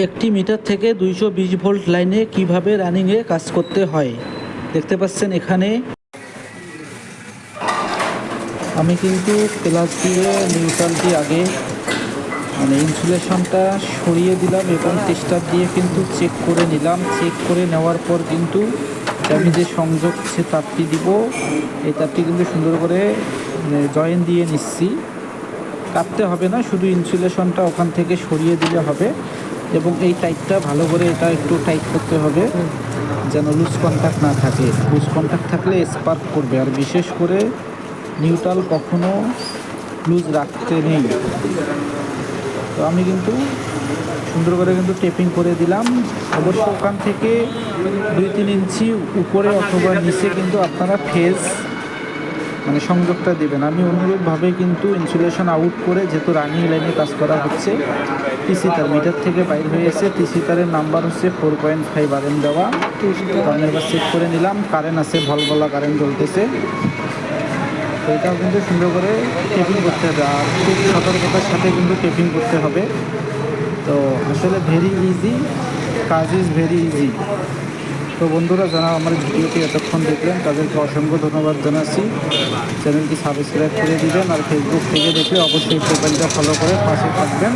একটি মিটার থেকে 220 ভোল্ট লাইনে কিভাবে রানিংয়ে কাজ করতে হয় দেখতে পাচ্ছেন। এখানে আমি কিন্তু প্লাস দিয়ে নিউট্রালটি আগে ইনসুলেশনটা সরিয়ে দিলাম এবং টেস্টার দিয়ে কিন্তু চেক করে নিলাম। চেক করে নেওয়ার পর কিন্তু আমি যে সংযোগ সে তারটি দিব, এই তারটি কিন্তু সুন্দর করে জয়েন দিয়ে নিচ্ছি। কাটতে হবে না, শুধু ইনসুলেশনটা ওখান থেকে সরিয়ে দিলে হবে। এবং এই টাইটটা ভালো করে এটা একটু টাইট করতে হবে যেন লুজ কন্ট্যাক্ট না থাকে। লুজ কন্ট্যাক্ট থাকলে স্পার্ক করবে, আর বিশেষ করে নিউট্রাল কখনো লুজ রাখতে নেই। তো আমি কিন্তু সুন্দর করে কিন্তু টেপিং করে দিলাম। অবশ্য ওখান থেকে 2-3 ইঞ্চি উপরে অথবা নিচে কিন্তু আপনারা ফেজ সংযোগটা দেবেন। আমি অনুরূপভাবে কিন্তু ইনসুলেশন আউট করে, যেহেতু রানিং লাইনে কাজ করা হচ্ছে, টিসি তার মিটার থেকে বাইর হয়েছে। টিসি তারের নাম্বার হচ্ছে 4.5 RM দেওয়া। তো আমি এবার চেক করে নিলাম, কারেন্ট আছে, ভলভলা কারেন্ট জ্বলতেছে। তো এটাও কিন্তু সুন্দর করে টেপিং করতে হবে, আর খুব সতর্কতার সাথে কিন্তু টেপিং করতে হবে। তো আসলে ভেরি ইজি, কাজ ইজ ভেরি ইজি। তো বন্ধুরা, যারা আমার ভিডিওটি এতক্ষণ দেখলেন তাদেরকে অসংখ্য ধন্যবাদ জানাচ্ছি। চ্যানেলটি সাবস্ক্রাইব করে দিবেন, আর ফেসবুক থেকে দেখলে অবশ্যই প্রোফাইলটা ফলো করে পাশে থাকবেন।